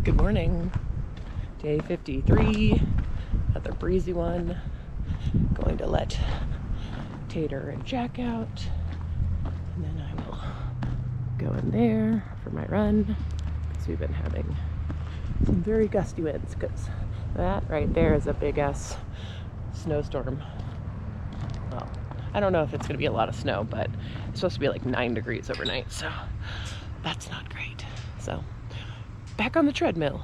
Good morning. Day 53, another breezy one. Going to let Tater and Jack out, and then I will go in there for my run because we've been having some very gusty winds because that right there is a big ass snowstorm. Well, I don't know if it's going to be a lot of snow, but it's supposed to be like 9 degrees overnight, so that's not great. So back on the treadmill.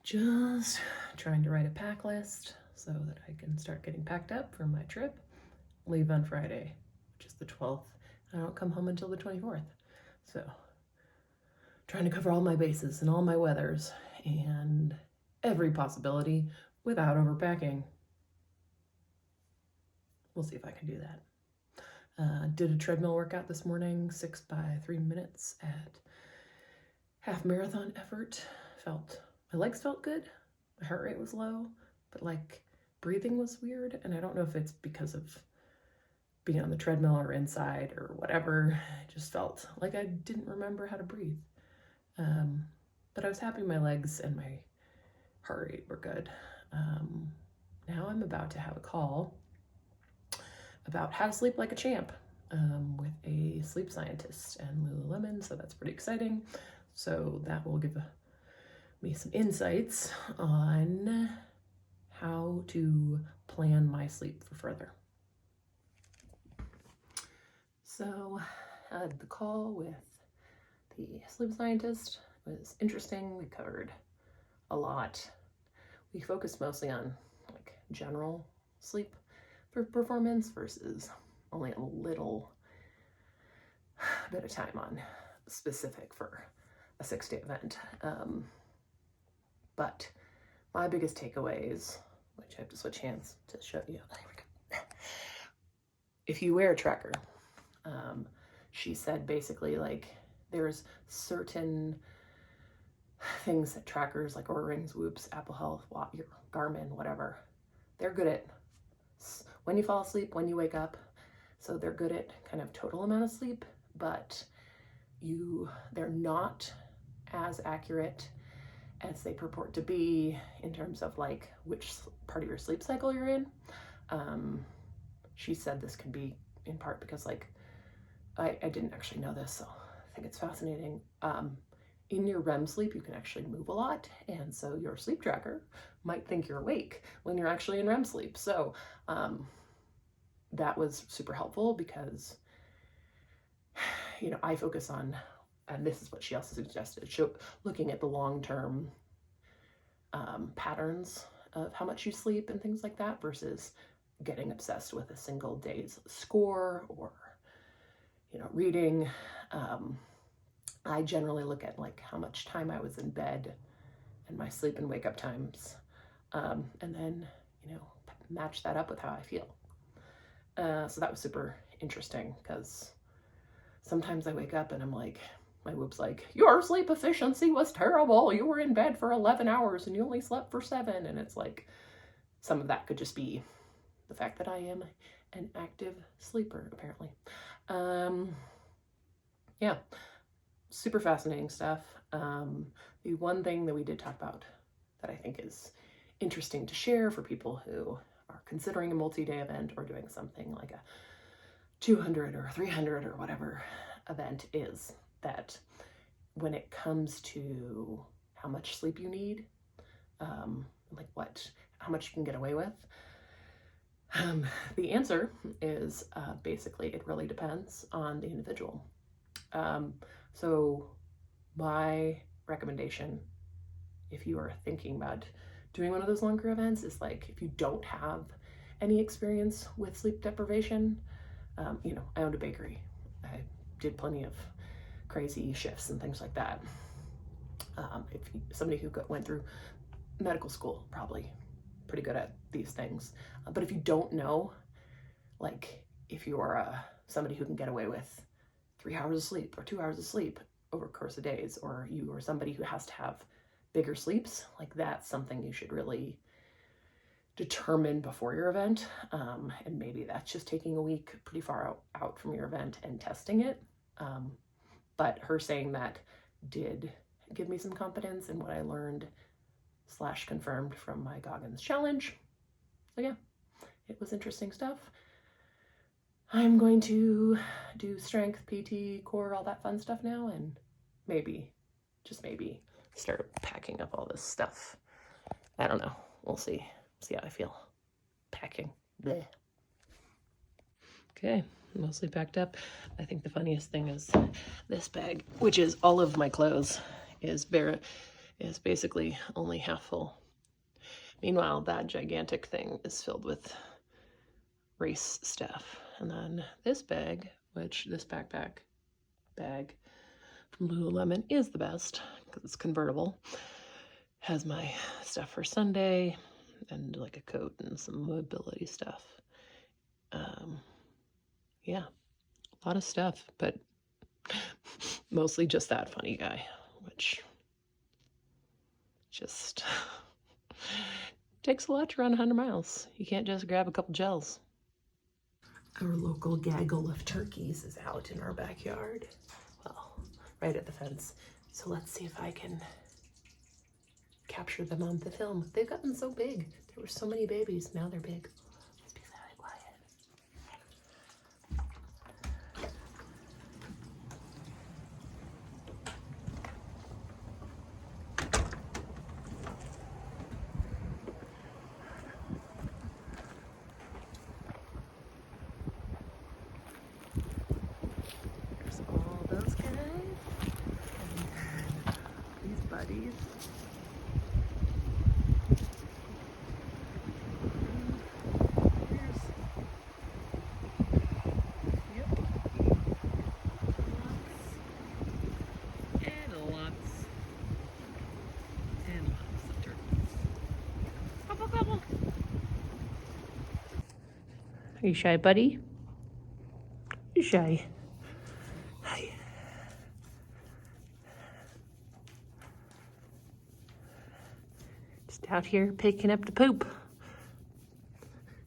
Just trying to write a pack list so that I can start getting packed up for my trip. Leave on Friday, which is the 12th. I don't come home until the 24th. So trying to cover all my bases and all my weathers and every possibility without overpacking. We'll see if I can do that. Did a treadmill workout this morning, 6 by 3 minutes at half marathon effort. My legs felt good, my heart rate was low, but like breathing was weird, and I don't know if it's because of being on the treadmill or inside or whatever. I just felt like I didn't remember how to breathe. But I was happy my legs and my heart rate were good. Now I'm about to have a call about how to sleep like a champ with a sleep scientist and Lululemon, so that's pretty exciting. So that will give me some insights on how to plan my sleep for further. So I had the call with the sleep scientist. It was interesting. We covered a lot. We focused mostly on like general sleep for performance versus only a little bit of time on specific for a 6-day event. But my biggest takeaways, which I have to switch hands to show you. There we go. If you wear a tracker, she said basically like there's certain things that trackers like Oura Rings, Whoops, Apple Health, Garmin, whatever, they're good at when you fall asleep, when you wake up. So they're good at kind of total amount of sleep, but they're not as accurate as they purport to be in terms of like which part of your sleep cycle you're in. She said this can be in part because like I didn't actually know this, so I think it's fascinating. In your REM sleep, you can actually move a lot, and so your sleep tracker might think you're awake when you're actually in REM sleep. So that was super helpful because, I focus on, and this is what she also suggested, looking at the long-term patterns of how much you sleep and things like that versus getting obsessed with a single day's score or, reading. I generally look at like how much time I was in bed and my sleep and wake up times, and then, match that up with how I feel. So that was super interesting because sometimes I wake up and I'm like, my Whoop's like, your sleep efficiency was terrible. You were in bed for 11 hours and you only slept for 7. And it's like, some of that could just be the fact that I am an active sleeper, apparently. Yeah, super fascinating stuff. The one thing that we did talk about that I think is interesting to share for people who are considering a multi-day event or doing something like a 200 or 300 or whatever event is that when it comes to how much sleep you need, how much you can get away with, the answer is basically it really depends on the individual. So my recommendation, if you are thinking about doing one of those longer events, is like if you don't have any experience with sleep deprivation, I owned a bakery. I did plenty of crazy shifts and things like that. Somebody who went through medical school, probably pretty good at these things. But if you don't know, like if you're somebody who can get away with 3 hours of sleep or 2 hours of sleep over the course of days, or you are somebody who has to have bigger sleeps, like that's something you should really determine before your event. And maybe that's just taking a week pretty far out from your event and testing it. But her saying that did give me some confidence in what I learned / confirmed from my Goggins challenge. So yeah, it was interesting stuff. I'm going to do strength, PT, core, all that fun stuff now, and maybe, just maybe, start packing up all this stuff. I don't know. We'll see. See how I feel. Packing. Bleh. Okay, mostly packed up. I think the funniest thing is this bag, which is all of my clothes, is basically only half full. Meanwhile, that gigantic thing is filled with race stuff. And then this bag, this backpack bag from Lululemon is the best because it's convertible. Has my stuff for Sunday and like a coat and some mobility stuff. Yeah, a lot of stuff, but mostly just that funny guy, which just takes a lot to run 100 miles. You can't just grab a couple gels. Our local gaggle of turkeys is out in our backyard. Well, right at the fence. So let's see if I can capture them on the film. They've gotten so big. There were so many babies, now they're big. Let's be very quiet. There's all those guys. And then these buddies. Are you shy, buddy? You shy? Hi. Just out here picking up the poop.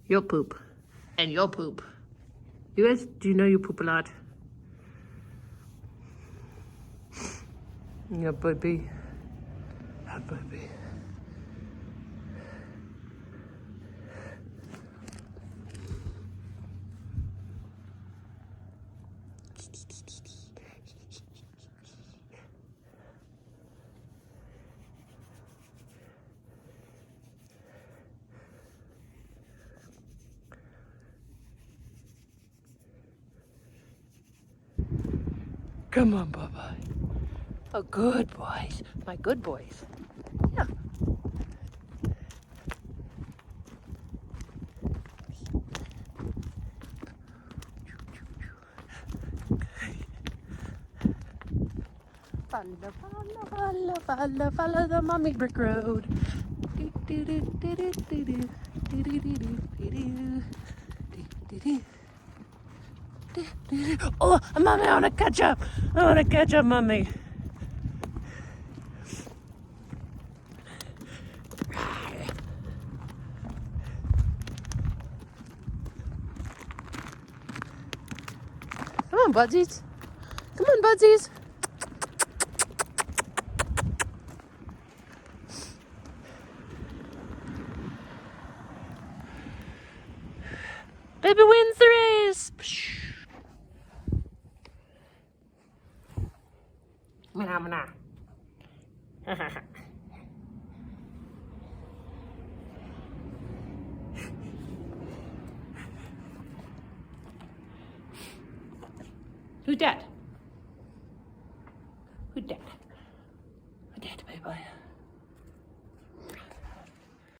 You'll poop. And you'll poop. You guys, do you know you poop a lot? Yeah, baby. Yeah, baby. Come on, Bubba. Oh, good boys. My good boys. Yeah. Follow the mommy brick road. Oh, mommy, I want to catch up. I want to catch up, mommy. Come on, budgies. Come on, budgies. Baby wins the race. Who's that? Who's that? Who's that, baby?